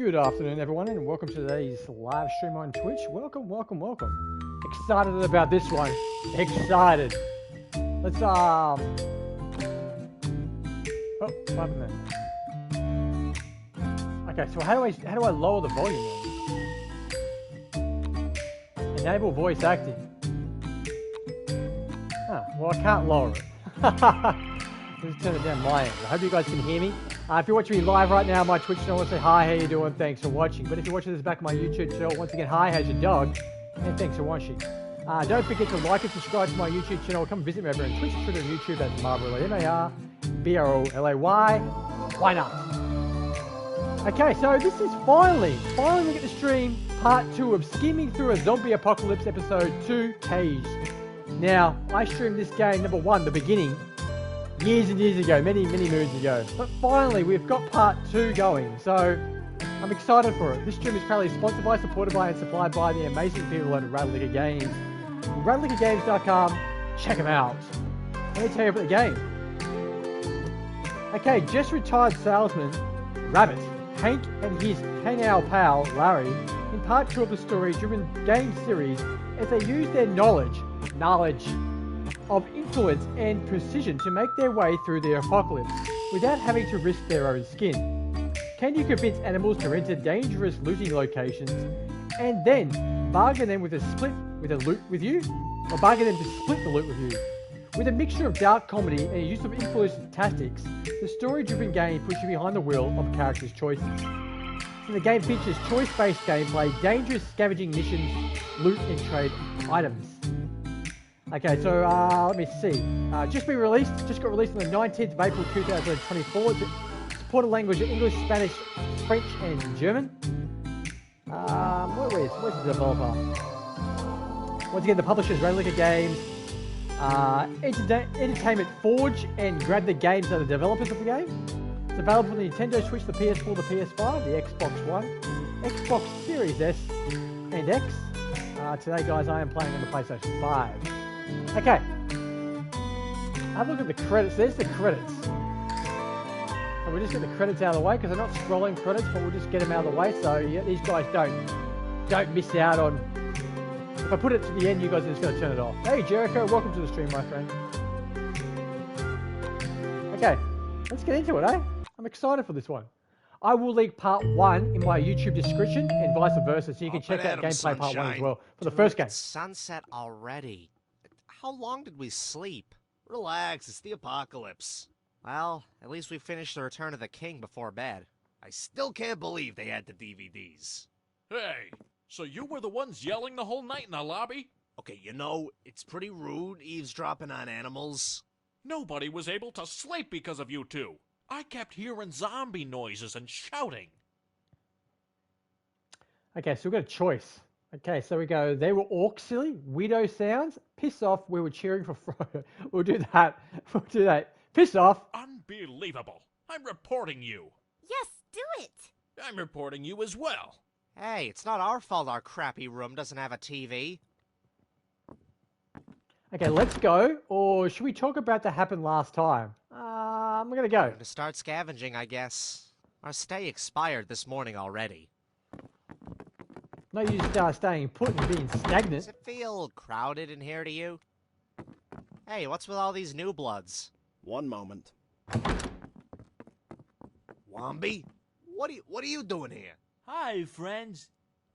Good afternoon, everyone, and welcome to today's live stream on Twitch. Welcome. Excited about this one. Excited. Let's oh, what happened there? Okay, so how do I lower the volume then? Enable voice acting. Well, I can't lower it. Let's turn it down my end. I hope you guys can hear me. If you're watching me live right now on my Twitch channel, say hi, how you doing? Thanks for watching. But if you're watching this back on my YouTube channel, once again, hi, how's your dog? And thanks for watching. Don't forget to like and subscribe to my YouTube channel. Come visit me over on Twitch, Twitter, and YouTube. That's Marbrolay, M-A-R-B-R-O-L-A-Y. Why not? Okay, so this is finally we get to stream part 2 of Skimming Through a Zombie Apocalypse episode 2, Caged. Now, I streamed this game, number 1, the beginning, years and years ago, many moons ago. But finally, we've got part 2 going, so I'm excited for it. This stream is proudly sponsored by, supported by, and supplied by the amazing people at Ratalaika Games. RatalikaGames.com, check them out. Let me tell you about the game. Okay, just retired salesman, Rabbit, Hank and his canal pal, Larry, in part 2 of the story-driven game series as they use their knowledge of influence and precision to make their way through the apocalypse without having to risk their own skin. Can you convince animals to enter dangerous looting locations and then bargain them with a loot with you? Or bargain them to split the loot with you? With a mixture of dark comedy and use of influence tactics, the story-driven game puts you behind the wheel of characters' choices. So the game features choice-based gameplay, dangerous scavenging missions, loot and trade items. Okay, so let me see. Just got released on the 19th of April 2024. Supported language of English, Spanish, French, and German. Where's the developer? Once again, the publisher is Ratalaika Games. Entertainment Forge and Grab the Games are the developers of the game. It's available for the Nintendo Switch, the PS4, the PS5, the Xbox One, Xbox Series S and X. Today, guys, I am playing on the PlayStation 5. Okay. Have a look at the credits. There's the credits. And we'll just get the credits out of the way because I'm not scrolling credits, but we'll just get them out of the way so these guys don't miss out on. If I put it to the end, you guys are just going to turn it off. Hey, Jericho, welcome to the stream, my friend. Okay, let's get into it, eh? I'm excited for this one. I will link part 1 in my YouTube description and vice versa, so you can check out gameplay part 1 as well for the first game. It's sunset already. How long did we sleep? Relax, it's the apocalypse. Well, at least we finished The Return of the King before bed. I still can't believe they had the DVDs. Hey, so you were the ones yelling the whole night in the lobby? Okay, you know, it's pretty rude eavesdropping on animals. Nobody was able to sleep because of you two. I kept hearing zombie noises and shouting. Okay, so we've got a choice. Okay, so we go, they were orc silly, widow sounds, piss off, we were cheering for Frodo. We'll do that. Piss off. Unbelievable. I'm reporting you. Yes, do it. I'm reporting you as well. Hey, it's not our fault our crappy room doesn't have a TV. Okay, let's go. Or should we talk about that happened last time? I'm going to go. Time to start scavenging, I guess. Our stay expired this morning already. No use staying put and being stagnant. Does it feel crowded in here to you? Hey, what's with all these new bloods? One moment. Wombi? What are you doing here? Hi, friends.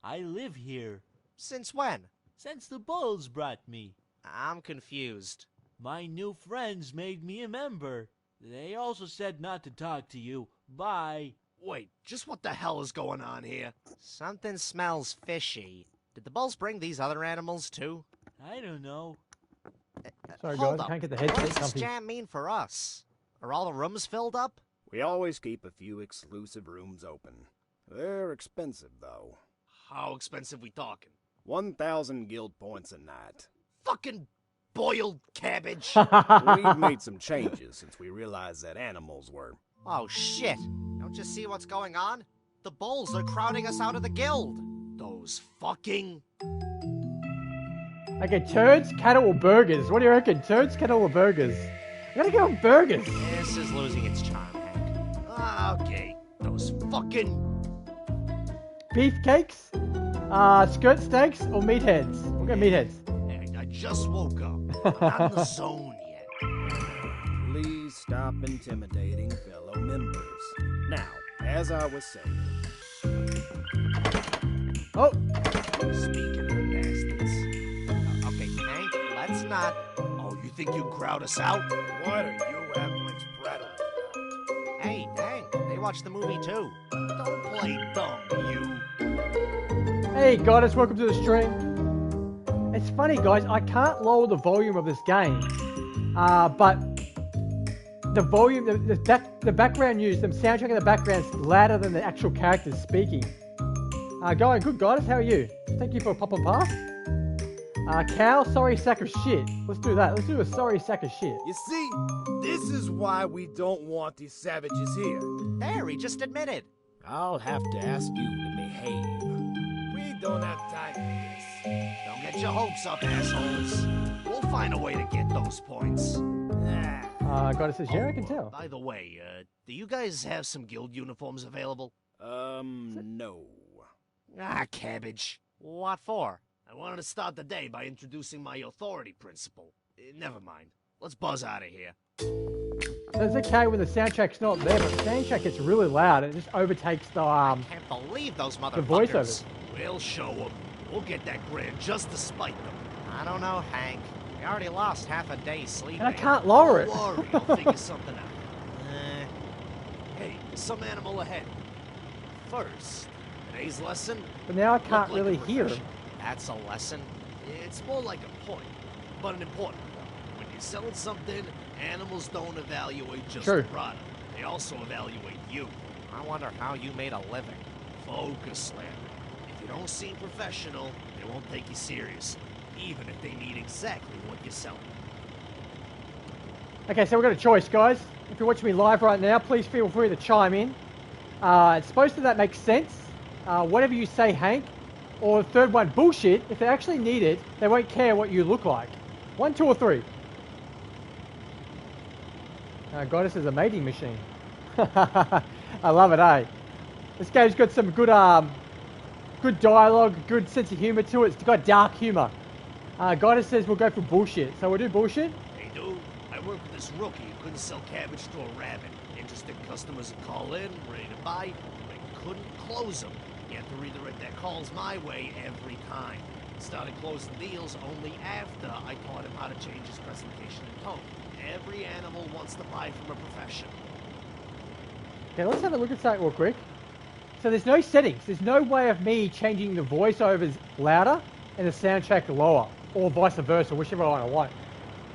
I live here. Since when? Since the bulls brought me. I'm confused. My new friends made me a member. They also said not to talk to you. Bye. Wait, just what the hell is going on here? Something smells fishy. Did the bulls bring these other animals too? I don't know. Sorry, Hold guys, up. can't get the What headset does this comfy. jam mean for us? Are all the rooms filled up? We always keep a few exclusive rooms open. They're expensive, though. How expensive we talking? 1,000 guild points a night. Fucking boiled cabbage! We've made some changes since we realized that animals were... Oh shit! Don't you see what's going on? The bulls are crowding us out of the guild! Those fucking... Okay, turds, cattle, or burgers? What do you reckon? Turds, cattle, or burgers? I gotta go on burgers. This is losing its charm, Hank. Okay, those fucking... beefcakes, skirt steaks, or meatheads? We'll go meatheads. I just woke up. I'm not in the zone yet. Please stop intimidating fellow members. Now, as I was saying. Oh, Speaking of bastards. Okay, Hank, let's not... Oh, you think you can crowd us out? What are you Apple's prattling about? Hey, dang, they watched the movie too. Don't play dumb, you. hey Goddess, welcome to the stream. It's funny, guys, I can't lower the volume of this game, but the volume, the background news, the soundtrack in the background's louder than the actual characters speaking. Going good, Goddess, how are you? Thank you for popping past. Cow, sorry sack of shit. Let's do that. Let's do a sorry sack of shit. You see, this is why we don't want these savages here. There, he just admitted. I'll have to ask you to behave. We don't have time for this. Don't get your hopes up, assholes. We'll find a way to get those points. Goddess says, yeah, I can tell. By the way, do you guys have some guild uniforms available? No. Ah, cabbage. What for? I wanted to start the day by introducing my authority principle. Never mind. Let's buzz out of here. It's okay when the soundtrack's not there, but the soundtrack gets really loud and it just overtakes the Can't believe those motherfuckers. the voiceovers. We'll show them. We'll get that grand just to spite them. I don't know, Hank. We already lost half a day's sleep. And I can't lower it. Don't worry, I'll figure something out. Hey, some animal ahead. First, today's lesson. But now I look can't like a really hear him. profession. That's a lesson. It's more like a point, but an important one. When you're selling something, animals don't evaluate just True. the product. They also evaluate you. I wonder how you made a living. Focus, Larry. If you don't seem professional, they won't take you seriously, even if they need exactly what you're selling. Okay, so we've got a choice, guys. If you're watching me live right now, please feel free to chime in. It's supposed to that makes sense. Whatever you say, Hank. Or the third one, bullshit. If they actually need it, they won't care what you look like. 1, 2, or 3. Goddess is a mating machine. I love it, eh? This game's got some good good dialogue, good sense of humour to it. It's got dark humour. Goddess says we'll go for bullshit. So we'll do bullshit? Hey, dude, I work with this rookie who couldn't sell cabbage to a rabbit. Interested customers would call in, ready to buy, but he couldn't close them. He had to redirect their calls my way every time. He started closing deals only after I taught him how to change his presentation and tone. Every animal wants to buy from a professional. Okay, let's have a look at something real quick. So there's no settings. There's no way of me changing the voiceovers louder and the soundtrack lower, or vice versa, whichever one I want.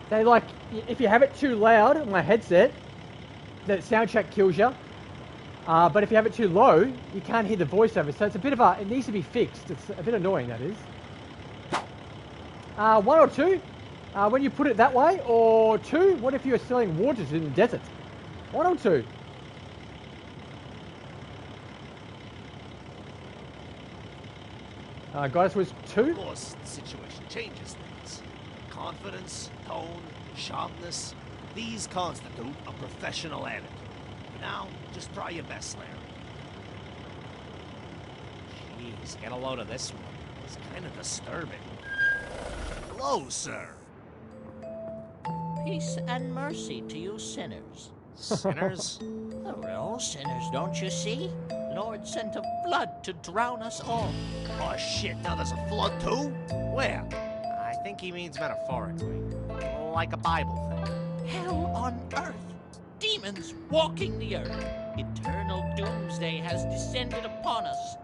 They like, if you have it too loud on my headset, the soundtrack kills you. But if you have it too low, you can't hear the voiceover. So it's a bit of a, it needs to be fixed. It's a bit annoying, that is. 1 or 2, when you put it that way, or 2, what if you're selling waters in the desert? 1 or 2. Goddess was 2. Of course, the situation changes things. Confidence, tone, sharpness, these constitute a professional attitude. Now, just try your best, Larry. Jeez, get a load of this one. It's kind of disturbing. Hello, sir. Peace and mercy to you sinners. Sinners? We're all sinners, don't you see? Lord sent a flood to drown us all. Oh shit, now there's a flood too? Where? I think he means metaphorically. Like a Bible thing. Hell on earth. Demons walking the earth. Eternal doomsday has descended upon us.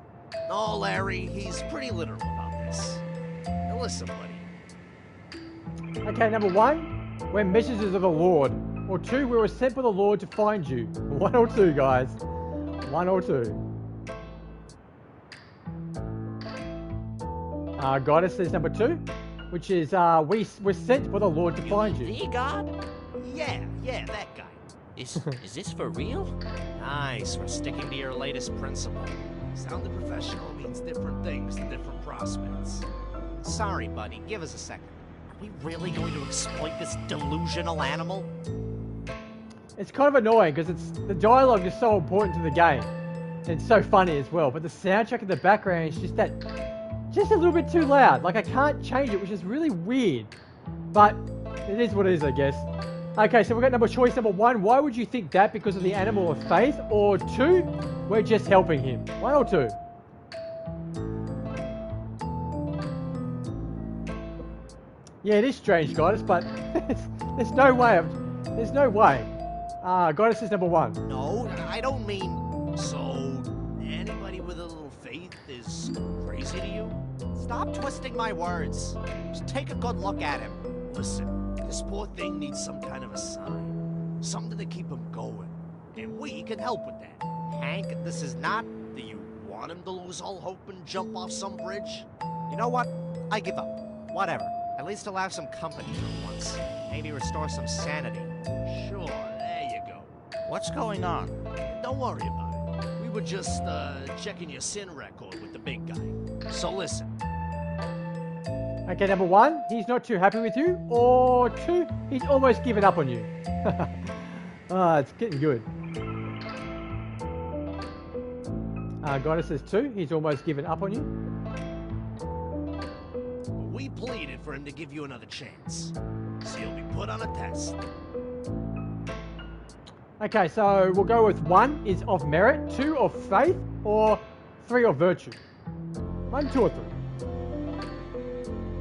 No, Larry, he's pretty literal about this. Now listen, buddy. Okay, number 1, we're messengers of the Lord. Or 2, we were sent by the Lord to find you. 1 or 2, guys. 1 or 2. Goddess says number 2, which is we were sent by the Lord to find you. The God? Yeah, that guy. Is this for real? Nice, we're sticking to your latest principle. Sounding professional means different things to different prospects. Sorry, buddy, give us a second. Are we really going to exploit this delusional animal? It's kind of annoying because the dialogue is so important to the game. It's so funny as well, but the soundtrack in the background is just a little bit too loud. Like I can't change it, which is really weird. But it is what it is, I guess. Okay, so we've got choice number 1. Why would you think that? Because of the animal of faith? Or 2, we're just helping him. 1 or 2? Yeah, it is strange, Goddess, but there's no way. There's no way. Goddess is number 1. No, I don't mean... So, anybody with a little faith is crazy to you? Stop twisting my words. Just take a good look at him. Listen, this poor thing needs some kind of a sign. Something to keep him going. And we can help with that. Hank, this is not... Do you want him to lose all hope and jump off some bridge? You know what? I give up. Whatever. At least he'll have some company for once. Maybe restore some sanity. Sure, there you go. What's going on? Don't worry about it. We were just, checking your sin record with the big guy. So listen. Okay, number 1, he's not too happy with you. Or 2, he's almost given up on you. It's getting good. Goddess says 2, he's almost given up on you. We pleaded for him to give you another chance. So you'll be put on a test. Okay, so we'll go with 1 is of merit, 2 of faith, or 3 of virtue. 1, 2, or 3.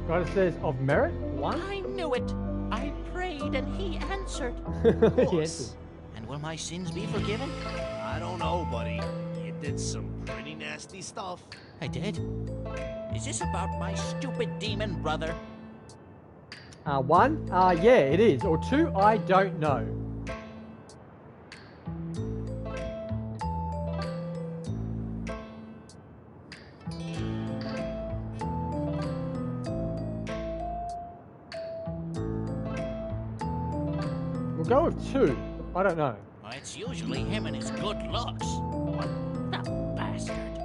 God says of merit, 1. I knew it. I prayed and he answered. Yes. And will my sins be forgiven? I don't know, buddy. You did some pretty nasty stuff. I did. Is this about my stupid demon brother? 1, yeah, it is. Or 2, I don't know. We'll go with 2. I don't know. Well, it's usually him and his good looks. What the bastard?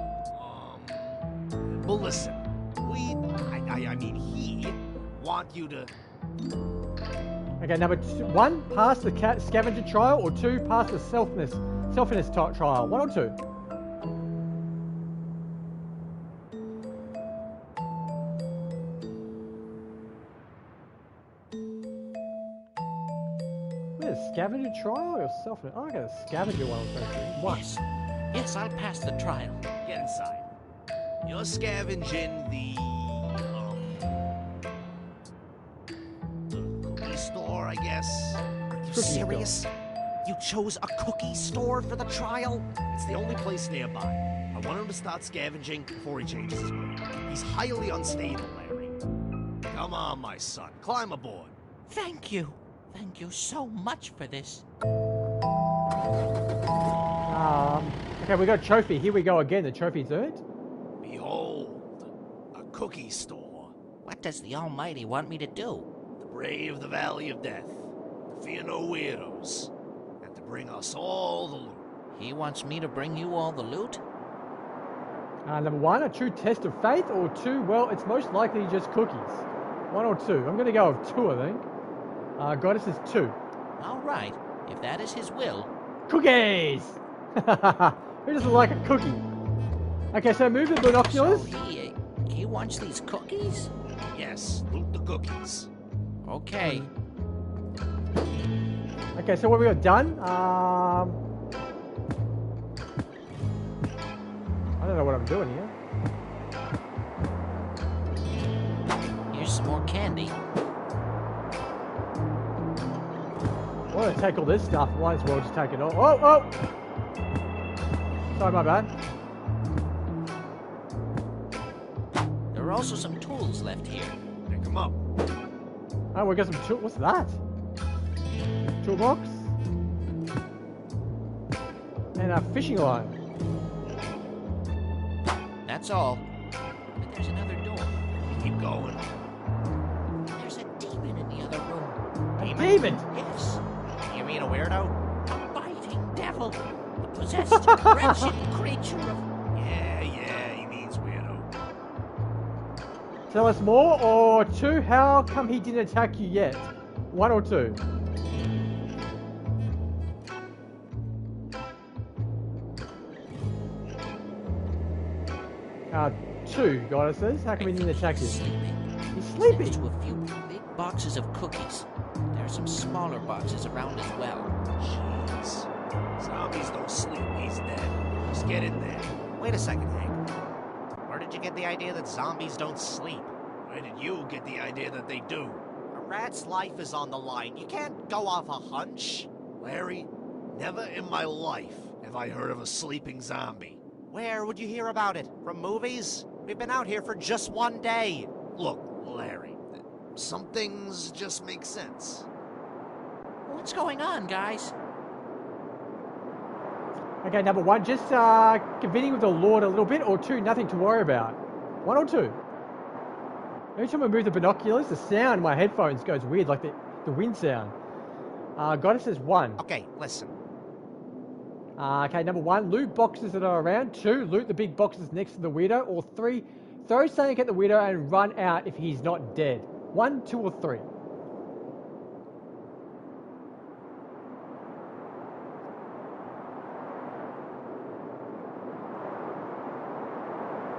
Well, listen. He want you to... Okay, number 1, pass the scavenger trial, or 2, pass the selfness trial. 1 or 2? Where's scavenger trial or selfness? Oh, I got a scavenger one. 1. Yes, I'll pass the trial. Get inside. You're scavenging the cookie store, I guess. Are you serious? You chose a cookie store for the trial? It's the only place nearby. I want him to start scavenging before he changes his mind. He's highly unstable, Larry. Come on, my son. Climb aboard. Thank you. Thank you so much for this. Okay, we got a trophy. Here we go again. The trophy's earned. Behold, a cookie store. What does the Almighty want me to do? To brave the Valley of Death, to fear no weirdos, and to bring us all the loot. He wants me to bring you all the loot? Number 1, a true test of faith, or 2, well, it's most likely just cookies. 1 or 2. I'm going to go with 2, I think. Goddess is 2. All right, if that is his will. Cookies! Who doesn't like a cookie? Okay, so move the binoculars. So he wants these cookies? Yes, loot the cookies. Okay. Okay, so what we got done? I don't know what I'm doing here. Here's some more candy. I want to take all this stuff. Might as well just take it all. Oh! Sorry, my bad. There are also some tools left here. Pick them up. Oh, we got some tools. What's that? Toolbox? And a fishing line. That's all. But there's another door. Keep going. There's a demon in the other room. A demon? Yes. You mean a weirdo? A biting devil. A possessed, wretched creature of... Yeah, he means weirdo. Tell us more, or 2, how come he didn't attack you yet? 1 or 2? 2 goddesses. How come he didn't attack you? He's sleeping. Next to a few big boxes of cookies. There are some smaller boxes around as well. Jeez. Zombies don't sleep. He's dead. Just get in there. Wait a second, Hank. Where did you get the idea that zombies don't sleep? Where did you get the idea that they do? A rat's life is on the line. You can't go off a hunch. Larry, never in my life have I heard of a sleeping zombie. Where would you hear about it? From movies? We've been out here for just one day. Look, Larry, some things just make sense. What's going on, guys? Okay, number 1, just convening with the Lord a little bit, or 2, nothing to worry about. 1 or 2? Every time I move the binoculars, the sound in my headphones goes weird, like the wind sound. Goddess says 1. Okay, listen. Okay, number 1, loot boxes that are around. 2, loot the big boxes next to the weirdo. Or 3, throw something at the weirdo and run out if he's not dead. 1, 2, or 3?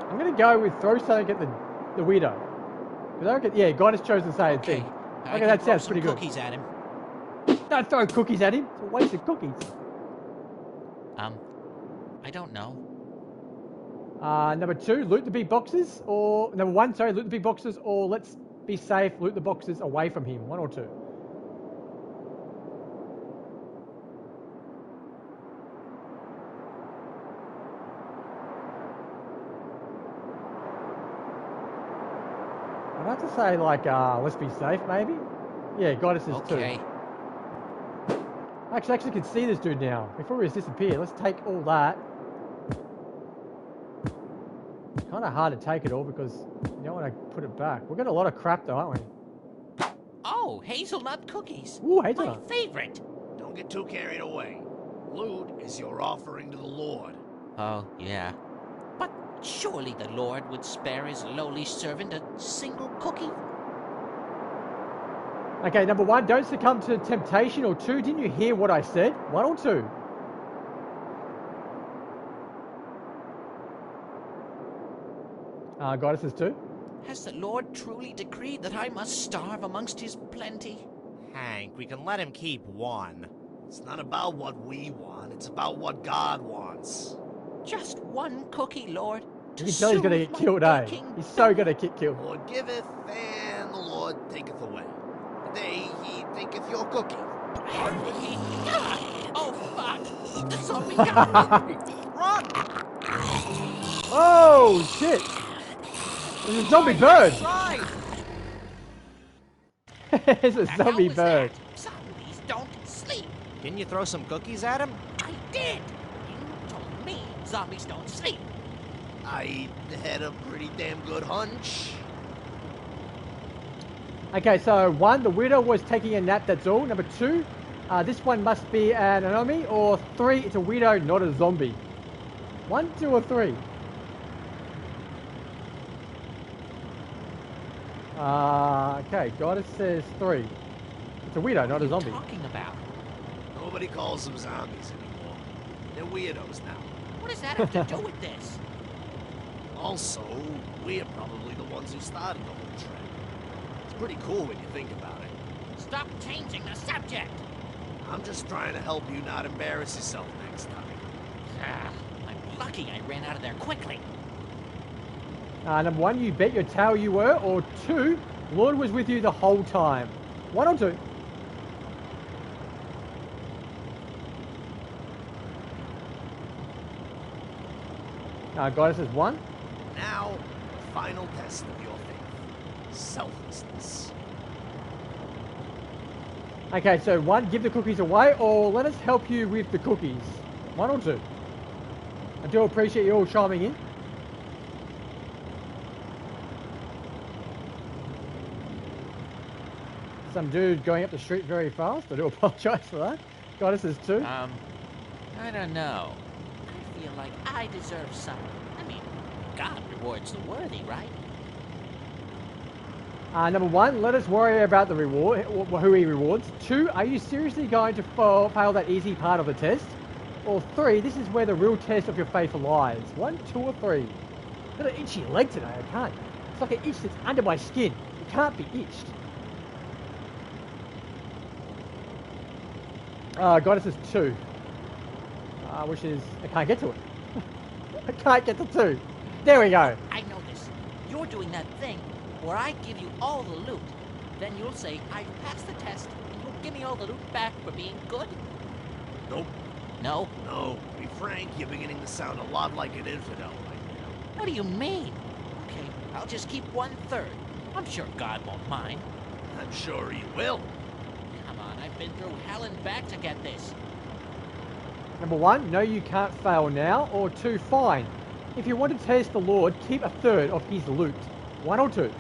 I'm going to go with throw something at the weirdo. Because I reckon, yeah, Goddess chose the same thing. Okay, that sounds pretty good. Cookies at him. Don't throw cookies at him. It's a waste of cookies. I don't know. Number 2, loot the big boxes. Or, number 1, sorry, loot the big boxes. Or let's be safe, loot the boxes away from him. 1 or 2? I'd have to say, like, let's be safe, maybe? Yeah, Goddess is 2. Okay. I actually can see this dude now. Before he was disappeared, let's take all that. Kind of hard to take it all because you don't want to put it back. We've got a lot of crap though, aren't we? Oh, hazelnut cookies. Ooh, hazelnut. My favorite. Don't get too carried away. Loot is your offering to the Lord. Oh, yeah. But surely the Lord would spare his lowly servant a single cookie? Okay, number 1, don't succumb to temptation. Or 2, didn't you hear what I said? 1 or 2? Goddess is 2. Has the Lord truly decreed that I must starve amongst his plenty? Hank, we can let him keep 1. It's not about what we want, it's about what God wants. Just 1 cookie, Lord. You can tell he's going to get killed, eh? He's so going to get killed. The Lord giveth, and the Lord taketh away. Today he taketh your cookie. Oh, fuck! The zombie got me! Run! Oh, shit! There's a zombie bird! There's a zombie bird. Zombies don't sleep. Didn't you throw some cookies at him? I did. You told me zombies don't sleep. I had a pretty damn good hunch. Okay, so 1, the widow was taking a nap, that's all. Number 2, this one must be an anomaly. Or 3, it's a widow, not a zombie. 1, 2, or 3? Okay, Goddess says 3. It's a widow, not a zombie. What are you talking about? Nobody calls them zombies anymore. They're weirdos now. What does that have to do with this? Also, we're probably the ones who started the whole trend. It's pretty cool when you think about it. Stop changing the subject. I'm just trying to help you not embarrass yourself next time. I'm lucky I ran out of there quickly. Number 1, you bet your tail you were. Or 2, Lord was with you the whole time. 1 or 2? Goddess says 1. Now, the final test of your faith. Selflessness. Okay, so 1, give the cookies away, or let us help you with the cookies. 1 or 2? I do appreciate you all chiming in. Some dude going up the street very fast. I do apologise for that. Goddess is 2. I don't know. I feel like I deserve something. I mean, God rewards the worthy, right? Number 1, let us worry about the reward, who he rewards. 2, are you seriously going to fail that easy part of the test? Or 3, this is where the real test of your faith lies. 1, 2, or 3? I've got an itchy leg today, I can't. It's like an itch that's under my skin. It can't be itched. Goddess is 2. Which is... I can't get to it. I can't get to 2. There we go. I know this. You're doing that thing where I give you all the loot. Then you'll say, I've passed the test, and you'll give me all the loot back for being good? Nope. No? No. To be frank, you're beginning to sound a lot like an infidel right now. What do you mean? Okay, I'll just keep 1/3. I'm sure God won't mind. I'm sure he will. Come on, I've been through hell and back to get this. Number 1, no you can't fail now. Or 2, fine. If you want to test the Lord, keep 1/3 of his loot. 1 or 2.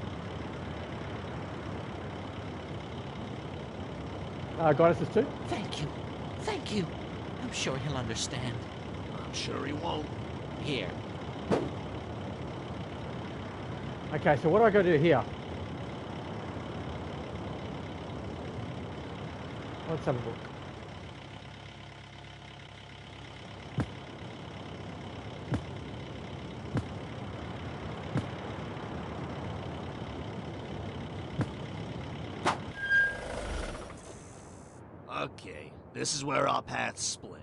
Goddess is 2. Thank you. Thank you. I'm sure he'll understand. I'm sure he won't. Here. Okay, so what do I got to do here? Let's have a look. Okay, this is where our paths split.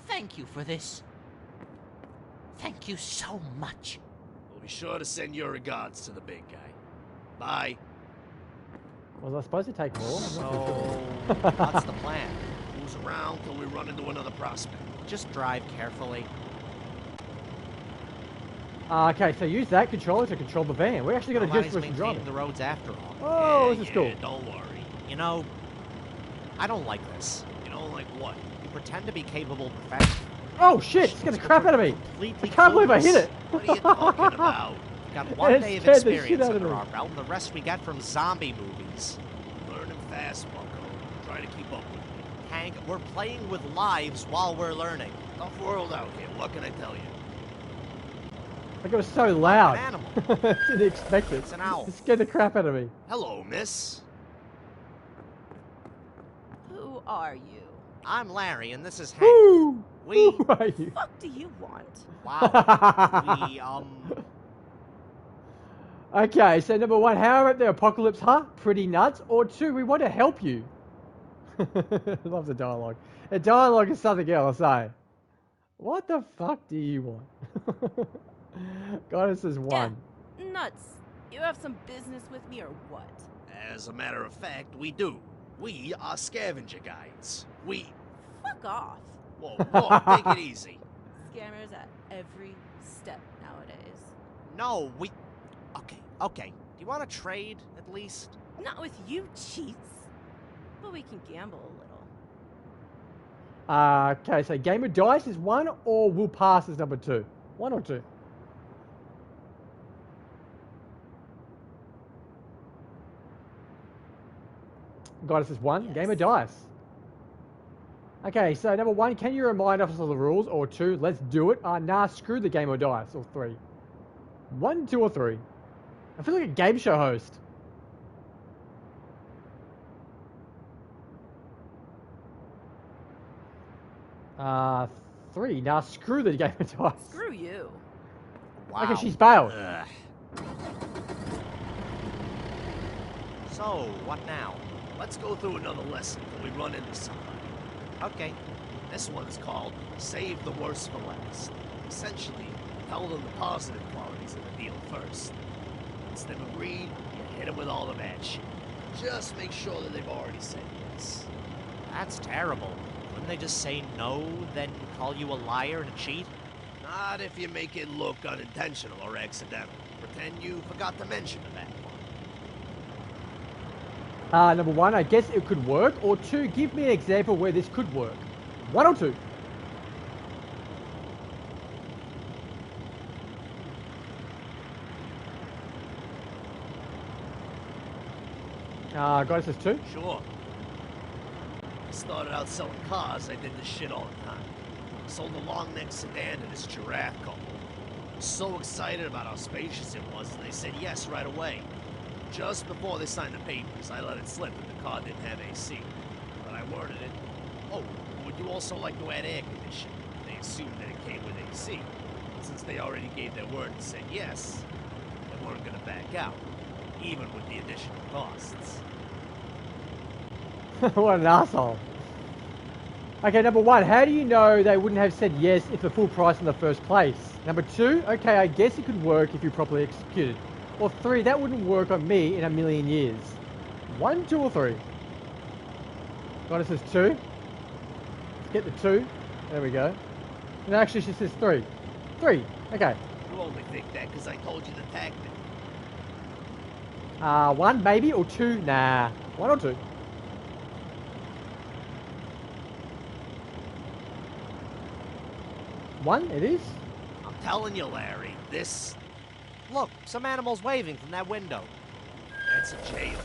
Thank you for this. Thank you so much. We'll be sure to send your regards to the big guy. Bye. Was I supposed to take more? So, what's the plan? Cruise around till we run into another prospect. Just drive carefully. Okay, so use that controller to control the van. We're actually going to do some driving. The roads after all. Oh, this is cool. Don't worry. You know, I don't like this. You don't like what? You pretend to be capable professional. Oh shit! It's getting the crap out of me. I Completely can't believe I hit it. What are you talking about? We got one It day of scared the shit experience out of under me. our belt, and the rest we get from zombie movies. Learning fast, Bucko. Try to keep up with me. Hank, we're playing with lives while we're learning. Tough world out here. What can I tell you? Like it was so loud. An animal. Didn't expect it. It's an owl. It scared the crap out of me. Hello, miss. Who are you? I'm Larry, and this is Hank. Woo! We... Who are you? What do you want? Wow. We, Okay, so number 1, how about the apocalypse, huh? Pretty nuts. Or 2, we want to help you. Love the dialogue. The dialogue is something else, eh? What the fuck do you want? Goddess is 1. Yeah, nuts. You have some business with me or what? As a matter of fact, we do. We are scavenger guides. We... Fuck off. Whoa, whoa, take it easy. Scammers at every step nowadays. No, we... Okay. Do you want to trade, at least? Not with you, cheats. But we can gamble a little. Okay, so game of dice is 1, or will pass is number 2. 1 or 2? Goddess is 1. Yes. Game of dice. Okay, so number 1, can you remind us of the rules? Or 2, let's do it. Nah, screw the game of dice. Or 3. 1, 2, or 3. I feel like a game show host. Three. Now screw the game of dice. Screw you. Wow. Okay, she's bailed. So, what now? Let's go through another lesson till we run into somebody. Okay. This one's called Save the Worst for Last. Essentially, tell them the positive qualities of the deal first. Once they've agreed, you hit them with all the bad shit. Just make sure that they've already said yes. That's terrible. Wouldn't they just say no, then call you a liar and a cheat? Not if you make it look unintentional or accidental. Pretend you forgot to mention the bad part. Number 1, I guess it could work. Or 2, give me an example where this could work. 1 or 2? Goddess is 2. Sure. I started out selling cars, I did this shit all the time. Sold a long-neck sedan to this giraffe couple. I was so excited about how spacious it was, they said yes right away. Just before they signed the papers, I let it slip that the car didn't have AC. But I worded it, oh, would you also like to add air conditioning? They assumed that it came with AC. since they already gave their word and said yes, they weren't gonna back out, even with the additional costs. What an asshole. Okay, number one, how do you know they wouldn't have said yes if the full price in the first place? Number two, okay, I guess it could work if you properly executed. Or three, that wouldn't work on me in a million years. 1, 2, or 3? Goddess says 2. Let's get the 2. There we go. No, actually she says 3. 3, okay. You only think that because I told you the tactic. 1 maybe, or 2? Nah, 1 or 2. One, it is. I'm telling you, Larry, this... Look, some animals waving from that window. That's a jail.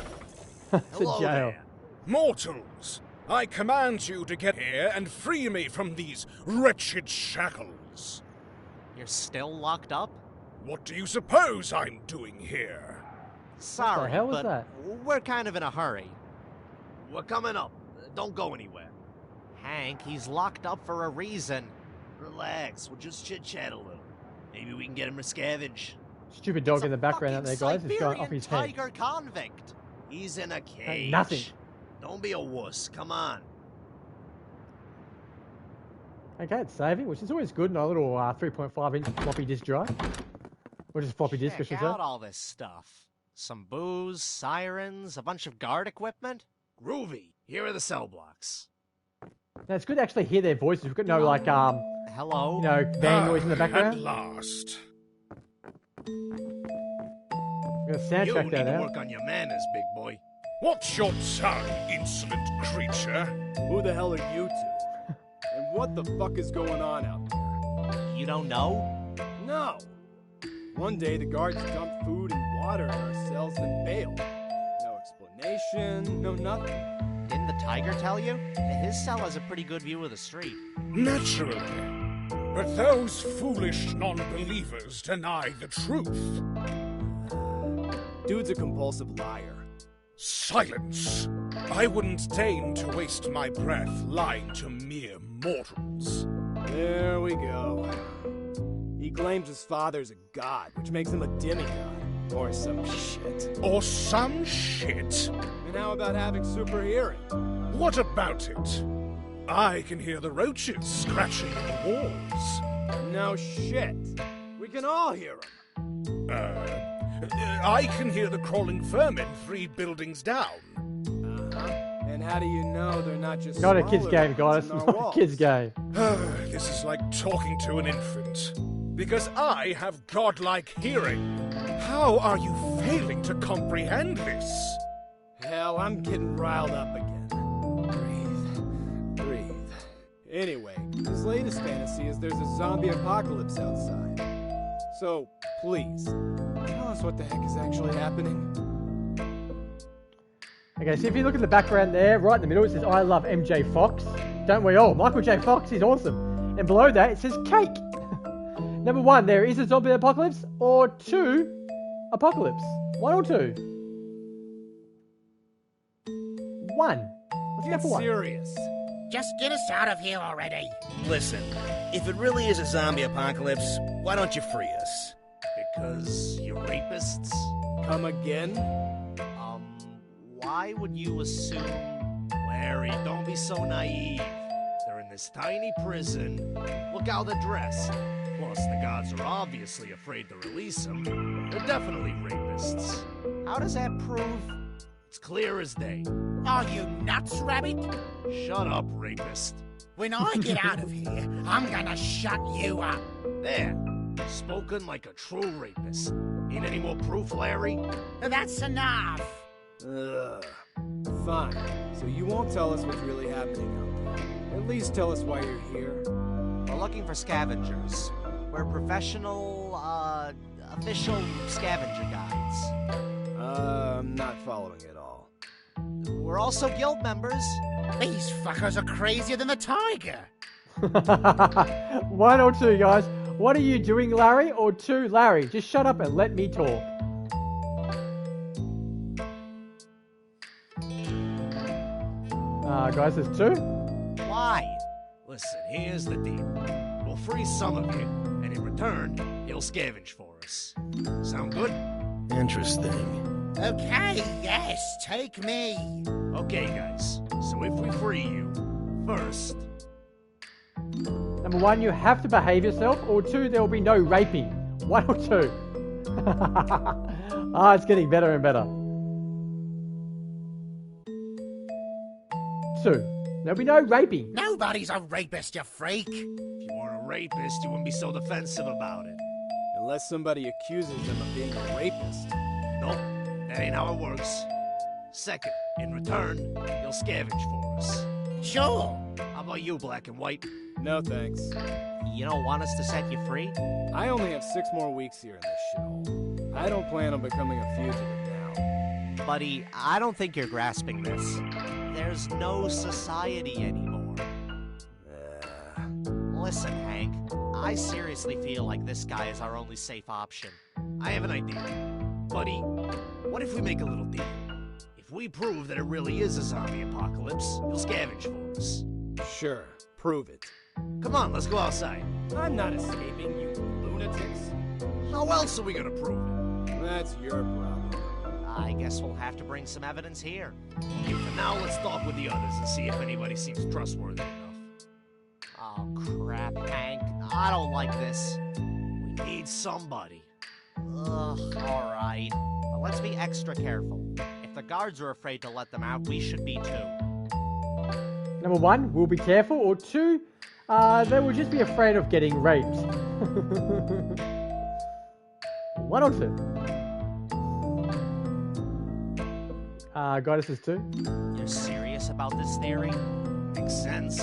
It's Hello a jail. there. Mortals, I command you to get here and free me from these wretched shackles. You're still locked up? What do you suppose I'm doing here? Sorry, hell was but that? we're kind of in a hurry. We're coming up. Don't go anywhere. Hank, he's locked up for a reason. Relax, we'll just chit-chat a little. Maybe we can get him to scavenge. Stupid dog He's in a the background out fucking there, guys. It's going off Siberian his head. tiger convict. He's in a cage. Nothing. Don't be a wuss, come on. Okay, it's saving, which is always good in a little 3.5-inch floppy disk drive. Or just floppy disk, I should Check say. out all this stuff. Some booze, sirens, a bunch of guard equipment. Groovy, here are the cell blocks. Now, it's good to actually hear their voices. We've got no, like, Hello? you know, van noise in the At background. last. We've got a You soundtrack need there to now. work on your manners, big boy. What's your tongue, insolent creature? Who the hell are you two? And what the fuck is going on out there? You don't know? No! One day the guards dumped food and water in our cells and bailed. No explanation, no nothing. Didn't the tiger tell you? His cell has a pretty good view of the street. Naturally. But those foolish non-believers deny the truth. Dude's a compulsive liar. Silence! I wouldn't deign to waste my breath lying to mere mortals. There we go. He claims his father's a god, which makes him a demigod. Or some shit. Or some shit. And how about having super hearing? What about it? I can hear the roaches scratching at the walls. No shit. We can all hear him. I can hear the crawling vermin 3 buildings down. And how do you know they're not just Not a kid's smaller game, guys. ones It's in our not a walls? kid's game. This is like talking to an infant. Because I have godlike hearing. How are you failing to comprehend this? Hell, I'm getting riled up again. Breathe. Anyway, his latest fantasy is there's a zombie apocalypse outside. So, please, tell us what the heck is actually happening. Okay, so if you look at the background there, right in the middle, it says, I love MJ Fox. Don't we all? Michael J. Fox is awesome. And below that, it says cake. Number 1, there is a zombie apocalypse, or 2, apocalypse. 1 or 2? 1. Let's go Get for 1. serious. Just get us out of here already. Listen, if it really is a zombie apocalypse, why don't you free us? Because you're rapists? Come again? Why would you assume... Larry, don't be so naive. They're in this tiny prison. Look how they're dressed. Plus, the gods are obviously afraid to release them. They're definitely rapists. How does that prove... It's clear as day. Are you nuts, Rabbit? Shut up, rapist. When I get out of here, I'm gonna shut you up. There. Spoken like a true rapist. Need any more proof, Larry? That's enough. Ugh. Fine. So you won't tell us what's really happening out there. At least tell us why you're here. We're looking for scavengers. We're professional, official scavenger guides. I'm not following at all. We're also guild members. These fuckers are crazier than the tiger. 1 or 2, guys. What are you doing, Larry? Or 2, Larry, just shut up and let me talk. Guys, there's 2. Why? Listen, here's the deal. we'll free some of you, and in return, he'll scavenge for us. Sound good? Interesting. Okay, yes, take me. Okay, guys. So if we free you, first... Number 1, you have to behave yourself, or 2, there will be no raping. 1 or 2. Ah, it's getting better and better. 2. There'll be no raping. Nobody's a rapist, you freak. If you weren't a rapist, you wouldn't be so defensive about it. Unless somebody accuses them of being a rapist. Nope, that ain't how it works. Second, in return, you'll scavenge for us. Sure. How about you, Black and White? No thanks. You don't want us to set you free? I only have 6 more weeks here in this shithole. I don't plan on becoming a fugitive now. Buddy, I don't think you're grasping this. There's no society anymore. Listen, Hank, I seriously feel like this guy is our only safe option. I have an idea. Buddy, what if we make a little deal? If we prove that it really is a zombie apocalypse, you'll scavenge for us. Sure, prove it. Come on, let's go outside. I'm not escaping, you lunatics. How else are we gonna prove it? That's your problem. I guess we'll have to bring some evidence here. Okay, for now, let's talk with the others and see if anybody seems trustworthy enough. Oh, crap, Hank. I don't like this. We need somebody. Ugh, alright. But let's be extra careful. If the guards are afraid to let them out, we should be too. Number 1, we'll be careful, or 2, they will just be afraid of getting raped. 1 or 2. Goddesses 2. You're serious about this theory? Makes sense.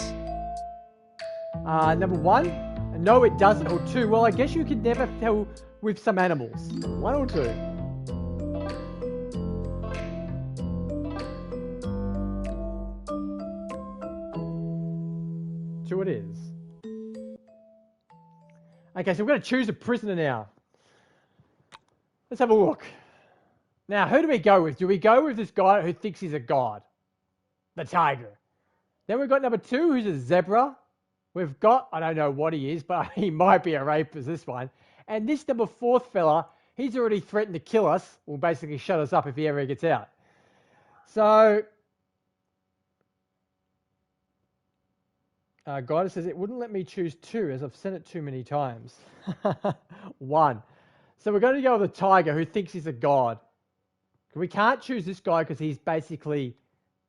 Number 1, no it doesn't, or 2, well I guess you could never tell with some animals. 1 or 2. Two it is. Okay, so we're going to choose a prisoner now. Let's have a look. Now, who do we go with? Do we go with this guy who thinks he's a god? The tiger. Then we've got number 2, who's a zebra. We've got, I don't know what he is, but he might be a rapist, this one. And this number 4th fella, he's already threatened to kill us, or basically shut us up if he ever gets out. So, Goddess says it wouldn't let me choose 2 as I've sent it too many times. 1. So we're going to go with the tiger who thinks he's a god. We can't choose this guy because he's basically,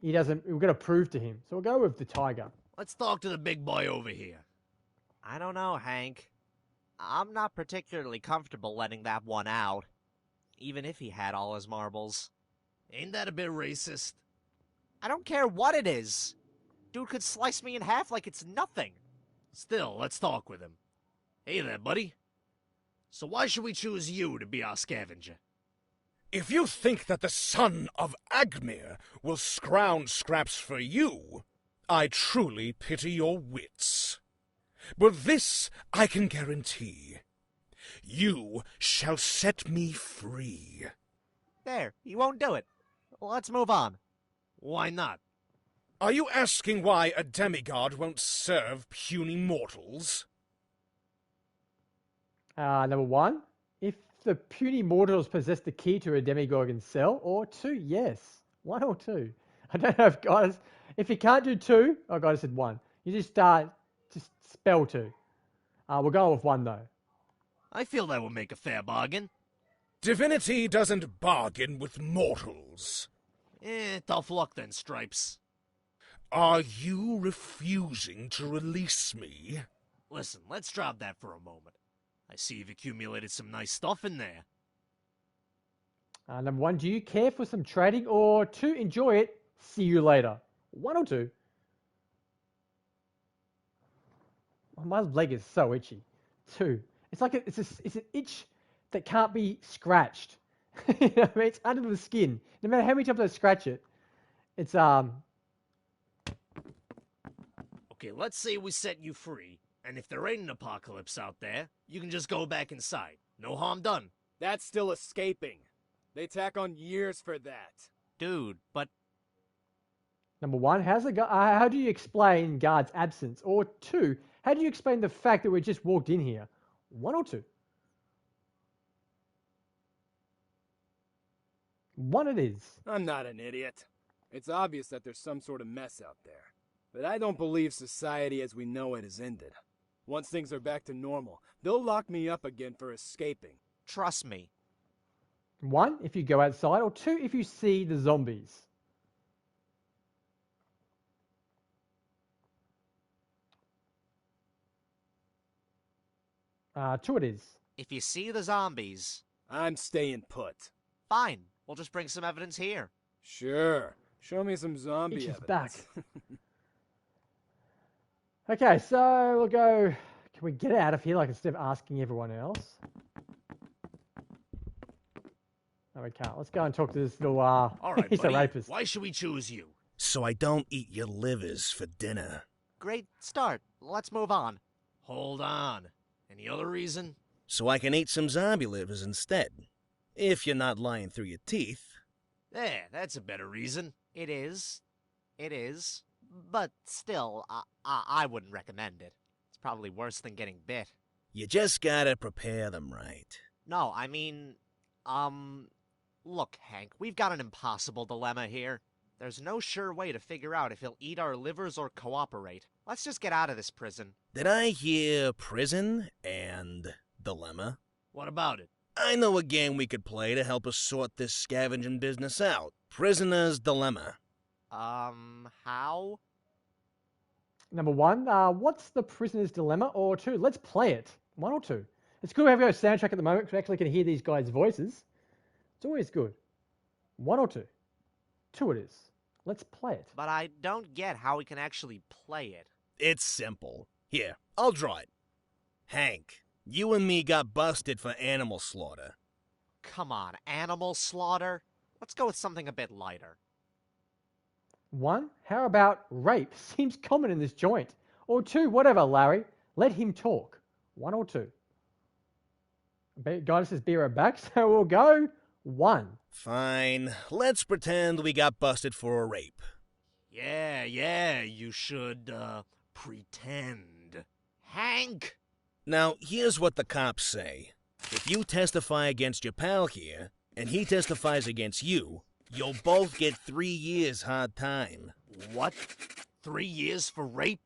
we're going to prove to him. So we'll go with the tiger. Let's talk to the big boy over here. I don't know, Hank. I'm not particularly comfortable letting that one out, even if he had all his marbles. Ain't that a bit racist? I don't care what it is. Dude could slice me in half like it's nothing. Still, let's talk with him. Hey there, buddy. So why should we choose you to be our scavenger? If you think that the son of Agmir will scrounge scraps for you, I truly pity your wits. But this I can guarantee. You shall set me free. There, you won't do it. Let's move on. Why not? Are you asking why a demigod won't serve puny mortals? Number 1, if the puny mortals possess the key to a demigod cell, or 2, yes. 1 or 2. I don't know if guys, if you can't do 2, oh God, I said 1. You just spell 2. We'll go with 1 though. I feel that would make a fair bargain. Divinity doesn't bargain with mortals. Tough luck then, Stripes. Are you refusing to release me? Listen, let's drop that for a moment. I see you've accumulated some nice stuff in there. Number 1, do you care for some trading? Or 2, enjoy it. See you later. 1 or 2. My leg is so itchy. 2. It's like it's an itch that can't be scratched. You know what I mean? It's under the skin. No matter how many times I scratch it, it's Okay, let's say we set you free, and if there ain't an apocalypse out there, you can just go back inside. No harm done. That's still escaping. They tack on years for that. Dude, but... Number 1, how do you explain guard's absence? Or 2, How do you explain the fact that we just walked in here? 1 or 2? 1 it is. I'm not an idiot. It's obvious that there's some sort of mess out there. But I don't believe society as we know it has ended. Once things are back to normal, they'll lock me up again for escaping. Trust me. 1 if you go outside, or 2 if you see the zombies. Two it is. If you see the zombies, I'm staying put. fine. We'll just bring some evidence here. Sure. Show me some zombie Itch is evidence. back. Okay, so we'll go. Can we get out of here like instead of asking everyone else? No, we can't. Let's go and talk to this little. All right, he's a buddy. rapist. Why should we choose you? So I don't eat your livers for dinner. Great start. Let's move on. Hold on. Any other reason? So I can eat some zombie livers instead. If you're not lying through your teeth. That's a better reason. It is. It is. But still, I wouldn't recommend it. It's probably worse than getting bit. You just gotta prepare them right. No, I mean, look, Hank, we've got an impossible dilemma here. There's no sure way to figure out if he'll eat our livers or cooperate. Let's just get out of this prison. Did I hear prison and dilemma? What about it? I know a game we could play to help us sort this scavenging business out. Prisoner's Dilemma. How? Number 1, what's the prisoner's dilemma? Or 2, let's play it. 1 or 2. It's good we have a soundtrack at the moment because we actually can hear these guys' voices. It's always good. 1 or 2? 2 it is. Let's play it. But I don't get how we can actually play it. It's simple. Here, I'll draw it. Hank, you and me got busted for animal slaughter. Come on, animal slaughter? Let's go with something a bit lighter. 1, how about rape? Seems common in this joint. Or 2, whatever, Larry. Let him talk. 1 or 2? Guidance says be right back, so we'll go 1. Fine. Let's pretend we got busted for a rape. Yeah, you should, pretend. Hank! Now, here's what the cops say. If you testify against your pal here, and he testifies against you, you'll both get 3 years hard time. What? 3 years for rape?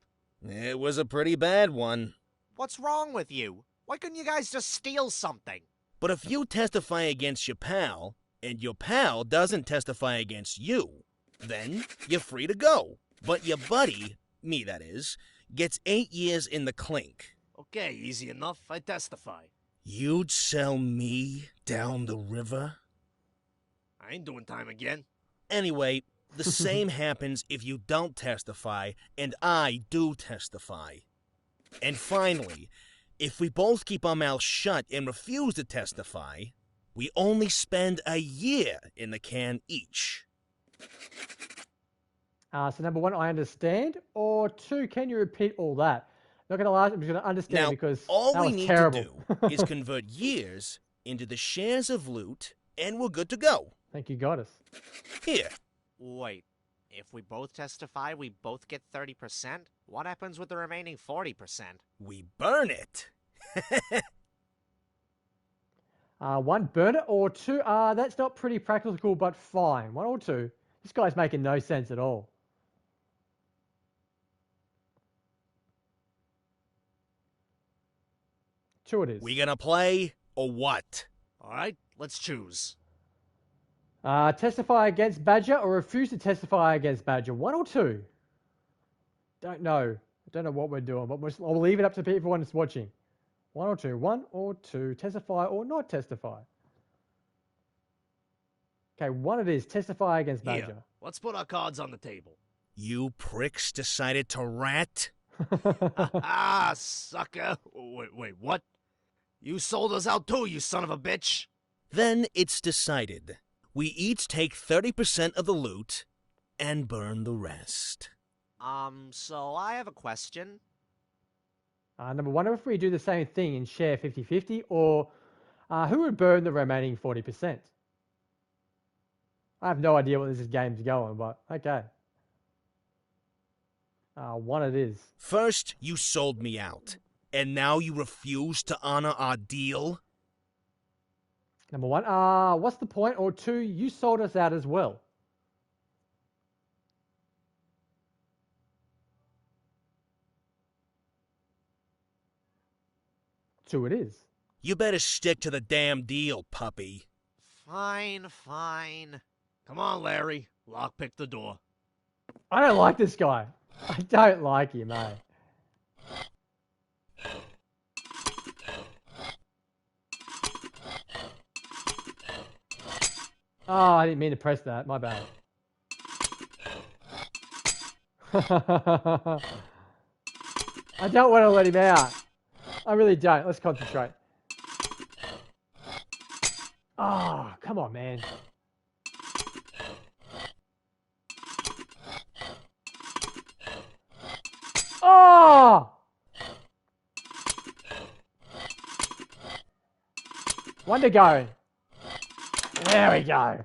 It was a pretty bad one. What's wrong with you? Why couldn't you guys just steal something? But if you testify against your pal, and your pal doesn't testify against you, then you're free to go. But your buddy, me that is, gets 8 years in the clink. Okay, easy enough. I testify. You'd sell me down the river? I ain't doing time again. Anyway, the same happens if you don't testify, and I do testify. And finally, if we both keep our mouths shut and refuse to testify, we only spend a year in the can each. So number 1, I understand. Or 2, can you repeat all that? Not going to lie, I'm just going to understand Now, because all that we was need terrible. to do is convert years into the shares of loot, and we're good to go. Thank you, Goddess. Here. Wait, if we both testify, we both get 30%? What happens with the remaining 40%? We burn it. 1, burn it. Or 2, that's not pretty practical, but fine. 1 or 2. This guy's making no sense at all. Two it is. We gonna play, or what? Alright, let's choose. Testify against Badger or refuse to testify against Badger. 1 or 2? Don't know. I don't know what we're doing, but I'll leave it up to everyone that's watching. 1 or 2? 1 or 2? Testify or not testify? Okay, 1 it is. Testify against Badger. Here, let's put our cards on the table. You pricks decided to rat? Ah, sucker. Wait, what? You sold us out too, you son of a bitch. Then it's decided. We each take 30% of the loot and burn the rest. So I have a question. Number 1, if we do the same thing and share 50-50, or who would burn the remaining 40%? I have no idea what this game's going, but okay. One it is. First, you sold me out. And now you refuse to honor our deal? Number one. What's the point? Or two, you sold us out as well. Two it is. You better stick to the damn deal, puppy. Fine, fine. Come on, Larry. Lockpick the door. I don't like this guy. I don't like him, eh? Oh, I didn't mean to press that. My bad. I don't want to let him out. I really don't. Let's concentrate. Oh, come on, man. Oh! One to go. There we go.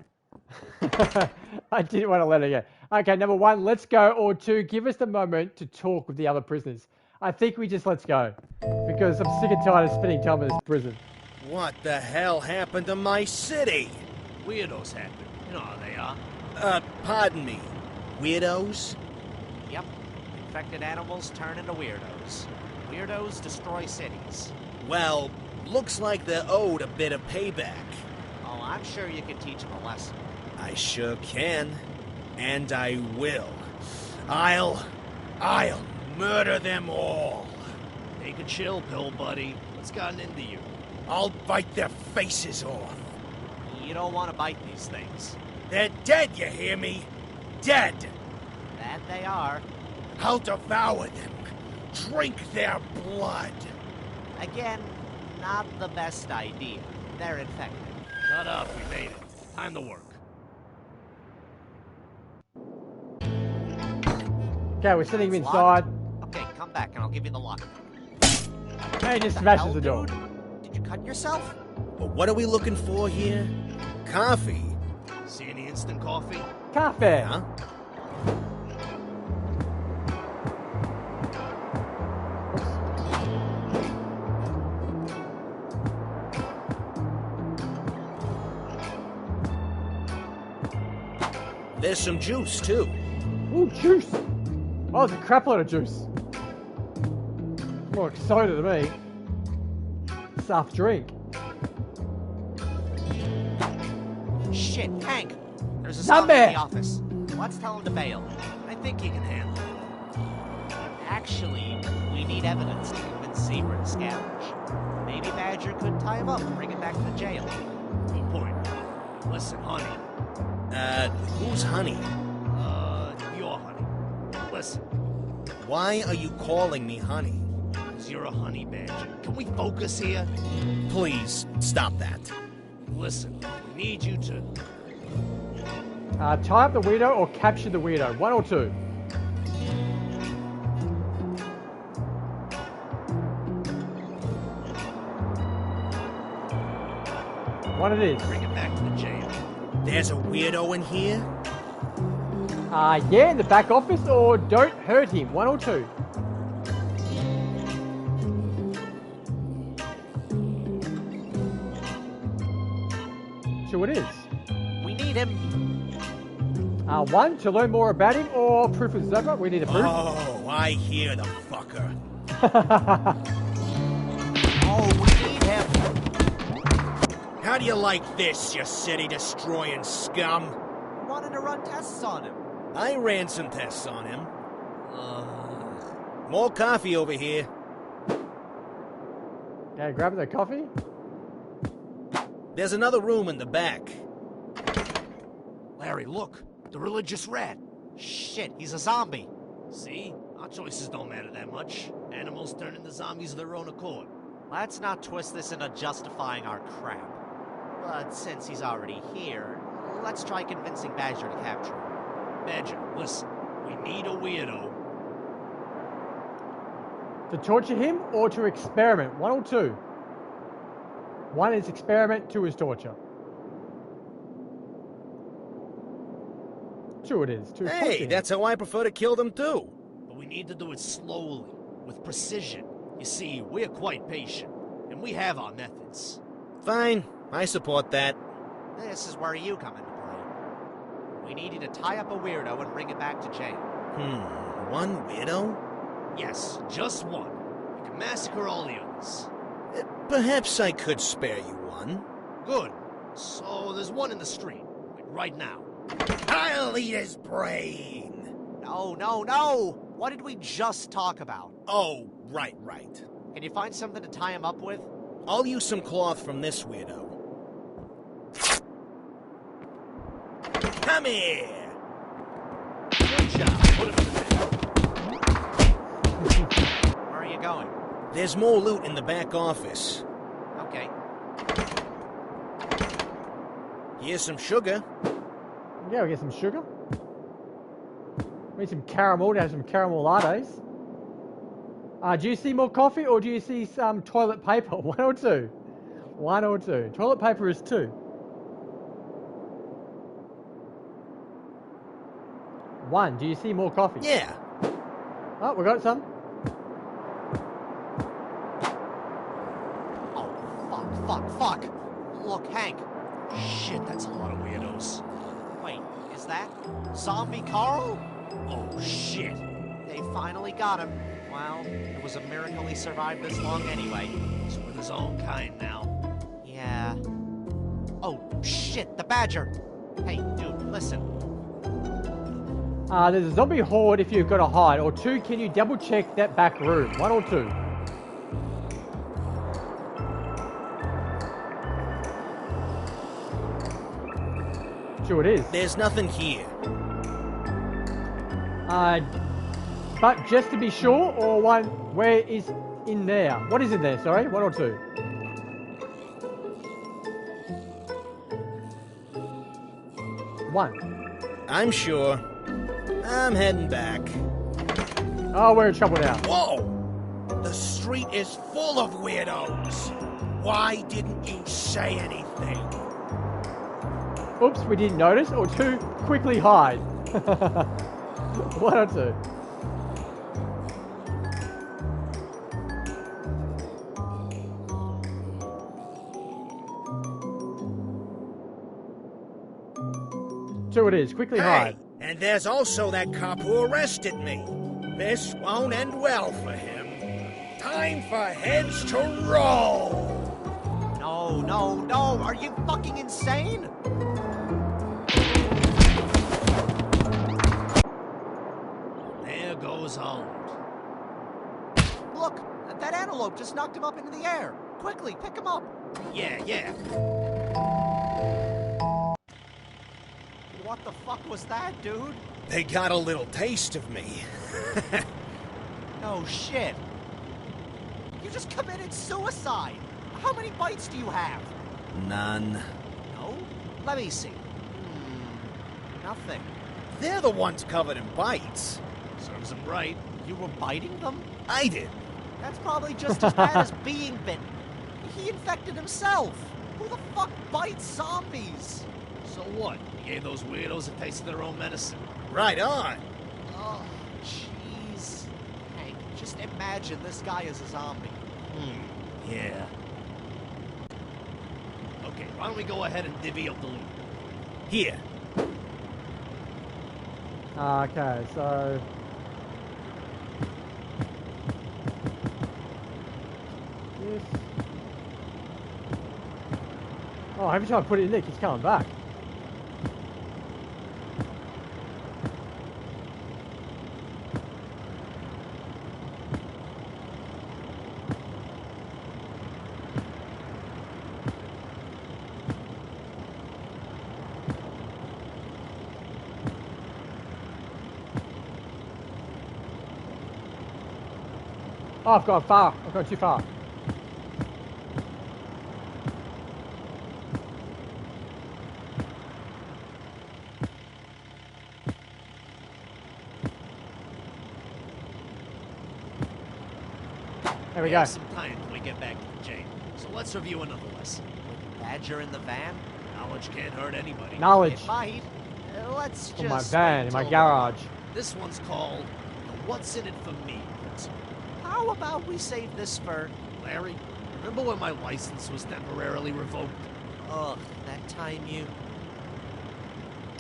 I didn't want to let it go. Okay, number one, let's go. Or two, give us the moment to talk with the other prisoners. I think we just let's go. Because I'm sick and tired of spending time in this prison. What the hell happened to my city? Weirdos happen. You know how they are. Pardon me. Weirdos? Yep. Infected animals turn into weirdos. Weirdos destroy cities. Well, looks like they're owed a bit of payback. Oh, I'm sure you can teach them a lesson. I sure can. And I will. I'll murder them all. Take a chill pill, buddy. What's gotten into you? I'll bite their faces off. You don't want to bite these things. They're dead, you hear me? Dead! That they are. I'll devour them. Drink their blood. Again, not the best idea. They're infected. Shut up, we made it. Time to work. Okay, we're sitting him inside. Okay, come back and I'll give you the lock. Hey, just smashes the door. Did you cut yourself? But what are we looking for here? Coffee. See any instant coffee? Coffee. Huh? There's some juice, too. Ooh, juice. Oh, it's a crap load of juice. More excited than me. Soft drink. Shit, Hank. There's a Zombie zombie in the office. Let's tell him to bail. I think he can handle it. Actually, we need evidence to convince Zebra to scavenge. Maybe Badger could tie him up and bring him back to the jail. Good point. Listen, honey. Who's Honey? Your honey. Listen. Why are you calling me Honey? Because you're a honey badger. Can we focus here? Please, stop that. Listen, we need you to... Tie up the weirdo or capture the weirdo. One or two. One it is. Bring it back to the jail. There's a weirdo in here? Yeah, in the back office, or don't hurt him. One or two. Two it is. We need him. One, to learn more about him, or proof of Zebra. We need a proof. Oh, I hear the fucker. Oh, we need him. How do you like this, you city-destroying scum? Wanted to run tests on him. I ran some tests on him. More coffee over here. Okay, grabbing the coffee. There's another room in the back. Larry, look. The religious rat. Shit, he's a zombie. See? Our choices don't matter that much. Animals turn into zombies of their own accord. Let's not twist this into justifying our crap. But since he's already here, let's try convincing Badger to capture him. Badger, listen. We need a weirdo. To torture him or to experiment. One or two. One is experiment, two is torture. Two it is. Two. Hey, that's how I prefer to kill them too. The but we need to do it slowly, with precision. You see, we're quite patient, and we have our methods. Fine, I support that. This is where you come into play. We need you to tie up a weirdo and bring it back to jail. One weirdo? Yes, just one. You can massacre all the others. Perhaps I could spare you one. Good. So there's one in the street, like right now. I'll eat his brain. No. What did we just talk about? Oh, right. Can you find something to tie him up with? I'll use some cloth from this weirdo. Come here! Good job. Put him in the bed. Where are you going? There's more loot in the back office. Okay. Here's some sugar. Yeah, we'll get some sugar. We need some caramel to have some caramel lattes. Do you see more coffee or do you see some toilet paper? One or two? Toilet paper is 2. 1. Do you see more coffee? Yeah. Oh, we got some. Oh, fuck. Look, Hank. Shit, that's a lot of weirdos. Wait, is that Zombie Carl? Oh, shit. They finally got him. Well, it was a miracle he survived this long anyway. He's with his own kind now. Yeah. Oh, shit, the Badger. Hey, dude, listen. There's a zombie horde if you've got to hide. Or 2, can you double check that back room? 1 or 2? Sure it is. There's nothing here. But just to be sure, or 1, where is in there? What is in there, sorry? 1 or 2? One. I'm sure. I'm heading back. Oh, we're in trouble now. Whoa! The street is full of weirdos. Why didn't you say anything? Oops, we didn't notice. Or 2, quickly hide. 1 or 2? Two it is. Quickly hide. And there's also that cop who arrested me. This won't end well for him. Time for heads to roll! No. Are you fucking insane? There goes Holland. Look, that antelope just knocked him up into the air. Quickly, pick him up. Yeah. What the fuck was that, dude? They got a little taste of me. No shit. You just committed suicide. How many bites do you have? None. No? Let me see. Nothing. They're the ones covered in bites. Serves him right. You were biting them? I did. That's probably just as bad as being bitten. He infected himself. Who the fuck bites zombies? So what? You gave those weirdos a taste of their own medicine. Right on. Oh, jeez. Hank, just imagine this guy is a zombie. Yeah. Okay, why don't we go ahead and divvy up the loot? Here. Okay, so... This... Oh, every time I put it in there, it keeps coming back. Oh, I've gone far. I've gone too far. There we We go. have some time till we get back to the jail. So let's review another lesson. Badger in the van? Knowledge can't hurt anybody. Knowledge. It might. Let's just On my van, wait in my till- garage. This one's called The What's in it for me, Principal? How about we save this for... Larry, remember when my license was temporarily revoked? Ugh, that time you...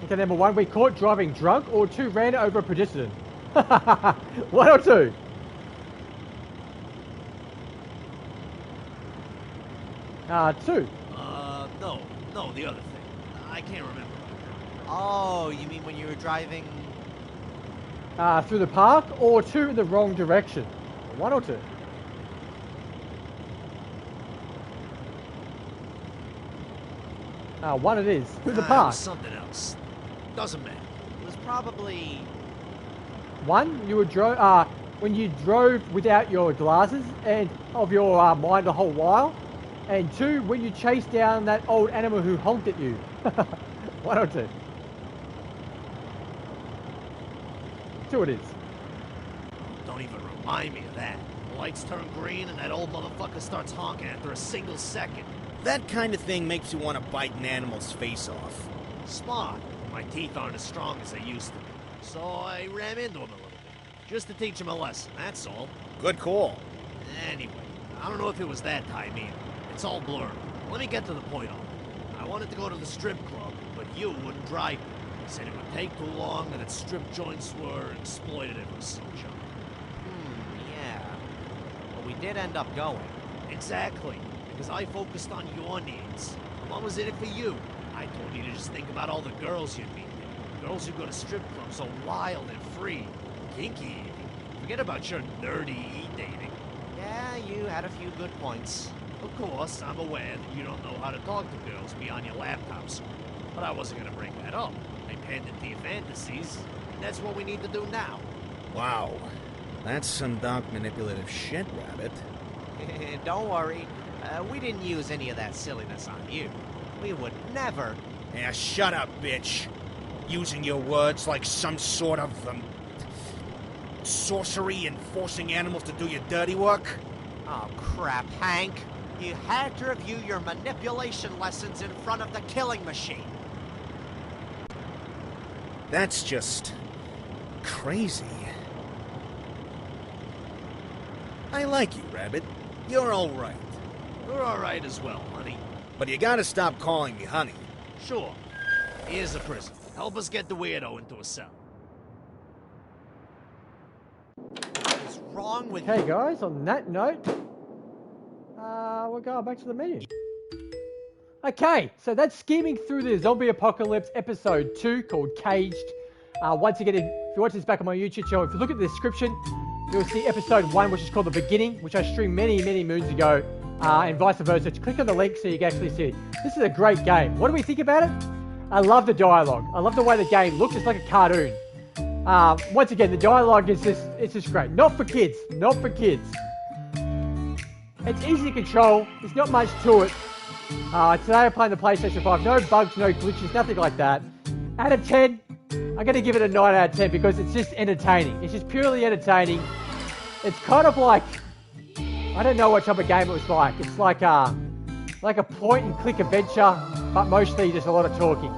Okay, number 1, we caught driving drunk, or 2, ran over a pedestrian. 1 or 2? Two. No, the other thing. I can't remember. Oh, you mean when you were driving... Through the park, or 2 in the wrong direction? 1 or 2? One it is. Through the It park. was something else. Doesn't matter. It was probably... 1, you were when you drove without your glasses and of your mind the whole while. And 2, when you chased down that old animal who honked at you. 1 or 2? 2 it is. Don't even remind me of that. The lights turn green and that old motherfucker starts honking after a single second. That kind of thing makes you want to bite an animal's face off. Smart. My teeth aren't as strong as they used to be. So I ran into him a little bit. Just to teach him a lesson, that's all. Good call. Anyway, I don't know if it was that time either. It's all blurred. Let me get to the point on it. I wanted to go to the strip club, but you wouldn't drive me. You said it would take too long and that strip joints were exploitative or some junk. Yeah. But we did end up going. Exactly. Because I focused on your needs. What was in it for you? I told you to just think about all the girls you'd meet there. Girls who go to strip clubs so wild and free. Kinky even. Forget about your nerdy e-dating. Yeah, you had a few good points. Of course, I'm aware that you don't know how to talk to girls beyond your laptops. But I wasn't going to bring that up. I pandered to your fantasies. And that's what we need to do now. Wow. That's some dark manipulative shit, Rabbit. Don't worry. We didn't use any of that silliness on you. We would never... Yeah, shut up, bitch. Using your words like some sort of, sorcery and forcing animals to do your dirty work? Oh, crap, Hank. You had to review your manipulation lessons in front of the killing machine. That's just... crazy. I like you, Rabbit. You're all right. You're all right as well, honey. But you gotta stop calling me honey. Sure. Here's a prison. Help us get the weirdo into a cell. What is wrong with Hey you? guys, on that note, we're going back to the menu. Okay, so that's Scheming Through the Zombie Apocalypse episode 2 called Caged. Once again, if you watch this back on my YouTube channel, if you look at the description, you'll see episode 1, which is called The Beginning, which I streamed many, many moons ago, and vice versa. Click on the link so you can actually see it. This is a great game. What do we think about it? I love the dialogue. I love the way the game looks. It's like a cartoon. Once again, the dialogue is it's just great. Not for kids. Not for kids. It's easy to control. There's not much to it. Today I'm playing the PlayStation 5. No bugs, no glitches, nothing like that. Out of 10, I'm going to give it a 9 out of 10 because it's just entertaining. It's just purely entertaining. It's kind of like... I don't know what type of game it was like. It's like a point-and-click adventure, but mostly just a lot of talking.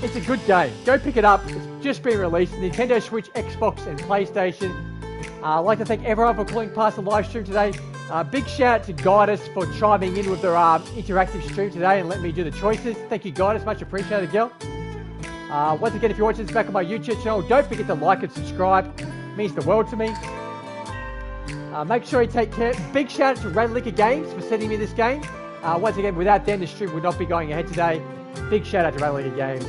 It's a good game. Go pick it up. It's just been released. Nintendo Switch, Xbox, and PlayStation. I'd like to thank everyone for calling past the live stream today. Big shout out to Guidus for chiming in with their interactive stream today and letting me do the choices. Thank you, Guidus. Much appreciated, girl. Once again, if you're watching this back on my YouTube channel, don't forget to like and subscribe. It means the world to me. Make sure you take care. Big shout out to Ratalaika Games for sending me this game. Once again, without them, the stream would not be going ahead today. Big shout out to Ratalaika Games.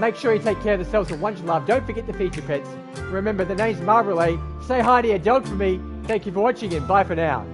Make sure you take care of yourselves and one love. Don't forget to feed your pets. Remember, the name's Marbrolay. Say hi to your dog for me. Thank you for watching and bye for now.